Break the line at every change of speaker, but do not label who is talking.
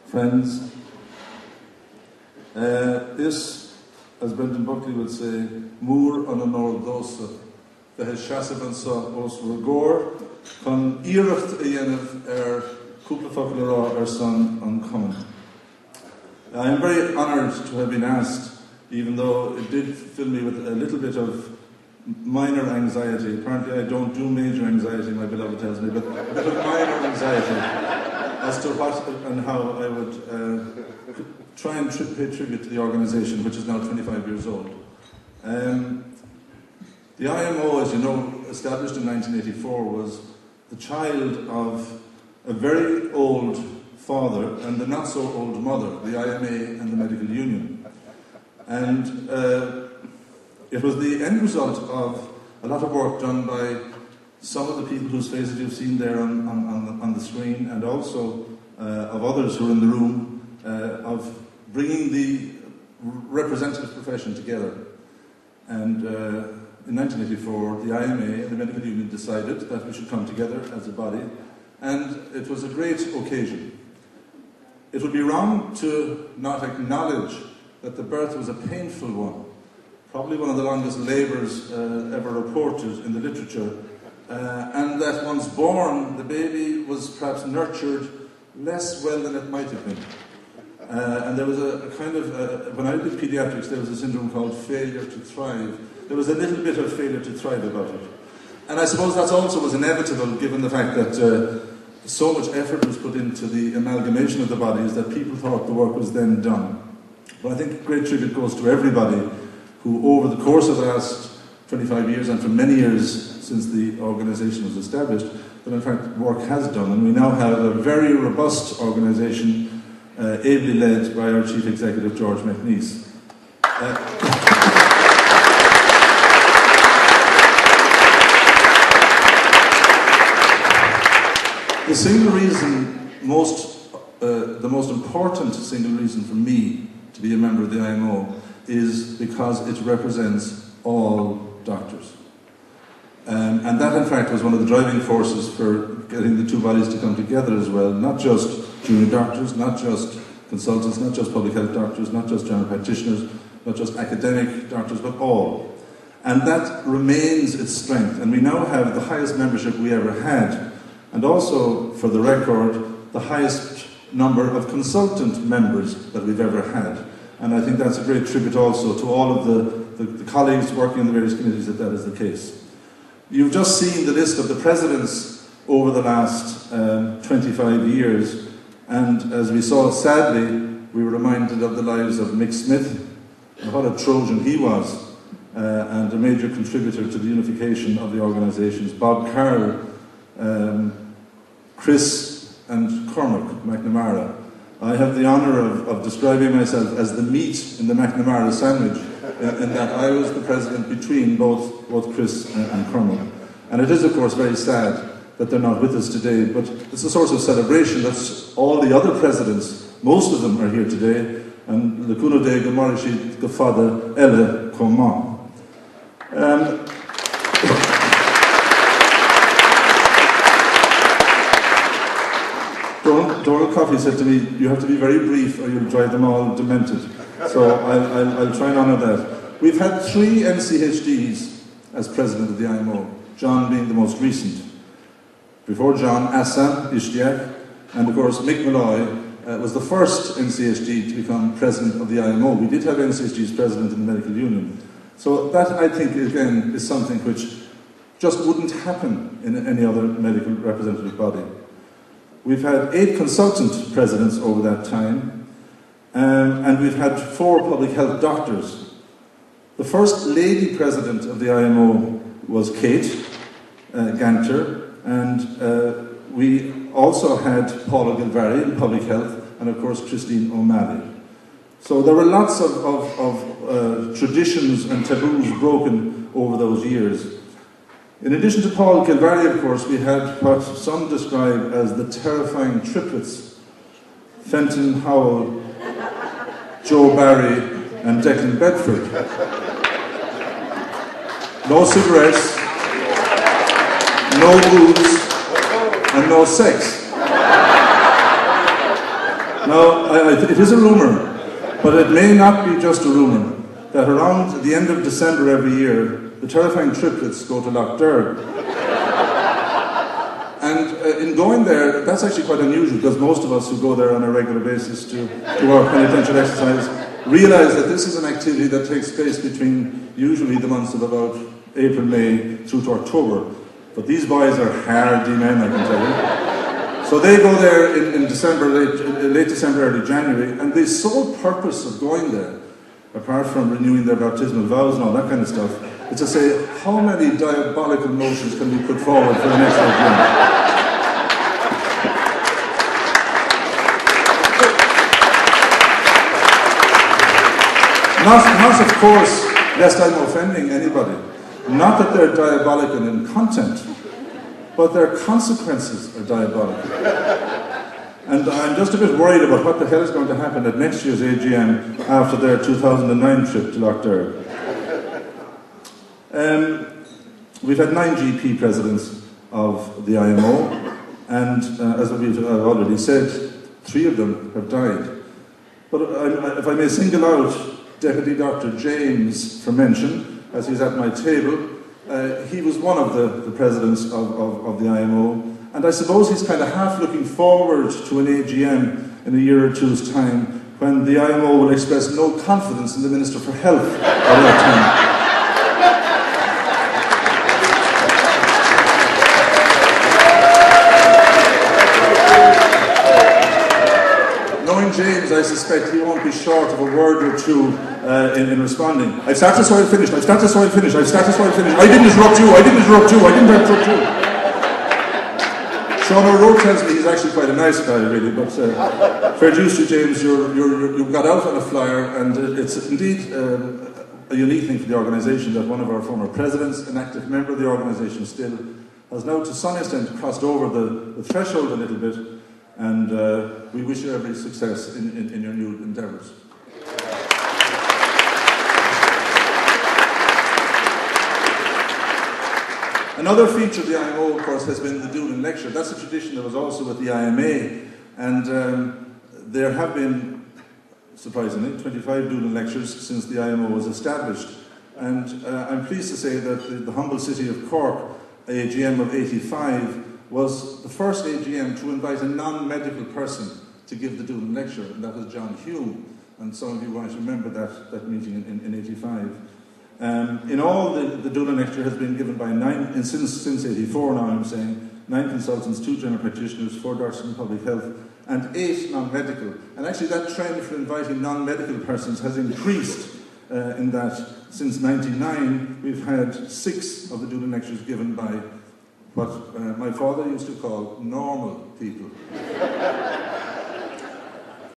friends. This, as Brendan Buckley would say, Múr an an dósa, the Shashavan sa os Ragor, con Irecht Ianov Cúpla Focula son uncommon. I am very honoured to have been asked, even though it did fill me with a little bit of minor anxiety. Apparently I don't do major anxiety, my beloved tells me, but a bit of minor anxiety as to what and how I would try and pay tribute to the organisation, which is now 25 years old. The IMO, as you know, established in 1984, was the child of a very old father and the not so old mother, the IMA and the Medical Union. And it was the end result of a lot of work done by some of the people whose faces you've seen there on the screen, and also of others who are in the room, of bringing the representative profession together. And in 1984, the IMA and the Medical Union decided that we should come together as a body, and it was a great occasion. It would be wrong to not acknowledge that the birth was a painful one, probably one of the longest labours ever reported in the literature, and that once born, the baby was perhaps nurtured less well than it might have been. And there was a kind of, when I did paediatrics, there was a syndrome called failure to thrive. There was a little bit of failure to thrive about it. And I suppose that also was inevitable, given the fact that so much effort was put into the amalgamation of the bodies that people thought the work was then done. But I think great tribute goes to everybody who, over the course of the last 25 years, and for many years since the organisation was established, that in fact work has done. And we now have a very robust organisation, ably led by our Chief Executive, George McNeice. The single reason, the most important single reason for me to be a member of the IMO is because it represents all doctors. And that in fact was one of the driving forces for getting the two bodies to come together as well, not just junior doctors, not just consultants, not just public health doctors, not just general practitioners, not just academic doctors, but all. And that remains its strength, and we now have the highest membership we ever had, and also, for the record, the highest number of consultant members that we've ever had. And I think that's a great tribute also to all of the colleagues working in the various committees that is the case. You've just seen the list of the presidents over the last 25 years, and as we saw, sadly, we were reminded of the lives of Mick Smith, and what a Trojan he was, and a major contributor to the unification of the organisations. Bob Carroll, Chris and Cormac McNamara. I have the honour of describing myself as the meat in the McNamara sandwich, in that I was the president between both Chris and Cormac. And it is, of course, very sad that they're not with us today, but it's a source of celebration that all the other presidents, most of them are here today, and the Cuno de Gamarishi Gafada Elle Koma. Donald Coffey said to me, you have to be very brief or you'll drive them all demented. So I'll try and honour that. We've had 3 NCHDs as president of the IMO, John being the most recent. Before John, Assa Ishtiak, and of course Mick Malloy was the first NCHD to become president of the IMO. We did have NCHDs president in the Medical Union. So that, I think, again, is something which just wouldn't happen in any other medical representative body. We've had 8 consultant presidents over that time, and we've had 4 public health doctors. The first lady president of the IMO was Kate Ganter, and we also had Paula Gilvary in public health, and of course Christine O'Malley. So there were lots of traditions and taboos broken over those years. In addition to Paul Gilvary, of course, we had what some describe as the terrifying triplets: Fenton Howell, Joe Barry, and Declan Bedford. No cigarettes, no booze, and no sex. Now, it is a rumour, but it may not be just a rumour, that around the end of December every year, the terrifying triplets go to Lough Derg. And in going there, that's actually quite unusual, because most of us who go there on a regular basis to our penitential exercise realise that this is an activity that takes place between usually the months of about April, May through to October. But these boys are hardy men, I can tell you. So they go there in December, late December, early January, and the sole purpose of going there, apart from renewing their baptismal vows and all that kind of stuff, is to say, how many diabolical notions can we put forward for the next AGM? Not, of course, lest I'm offending anybody, not that they're diabolical in content, but their consequences are diabolical. And I'm just a bit worried about what the hell is going to happen at next year's AGM after their 2009 trip to Lough Derg. We've had 9 GP presidents of the IMO, and as I've already said, 3 of them have died. But if I may single out Deputy Dr. James for mention, as he's at my table, he was one of the presidents of the IMO, and I suppose he's kind of half looking forward to an AGM in a year or two's time when the IMO will express no confidence in the Minister for Health at that time. James, I suspect he won't be short of a word or two in responding. I've started so I'll finish. I didn't interrupt you. Sean O'Rourke tells me he's actually quite a nice guy, really, but fair dues to James, you got out on a flyer, and it's indeed a unique thing for the organisation that one of our former presidents, an active member of the organisation still, has now to some extent crossed over the threshold a little bit. And we wish you every success in your new endeavours. Another feature of the IMO, of course, has been the Doolan Lecture. That's a tradition that was also with the IMA. And there have been, surprisingly, 25 Doolan Lectures since the IMO was established. And I'm pleased to say that the humble city of Cork, AGM of 85, was the first AGM to invite a non-medical person to give the Doolan Lecture, and that was John Hume. And some of you might remember that meeting in 85. In all, the Doolan Lecture has been given by 9, since 84 now I'm saying, 9 consultants, 2 general practitioners, 4 doctors in public health, and 8 non-medical. And actually that trend for inviting non-medical persons has increased in that since 99 we've had 6 of the Doolan Lectures given by what my father used to call normal people.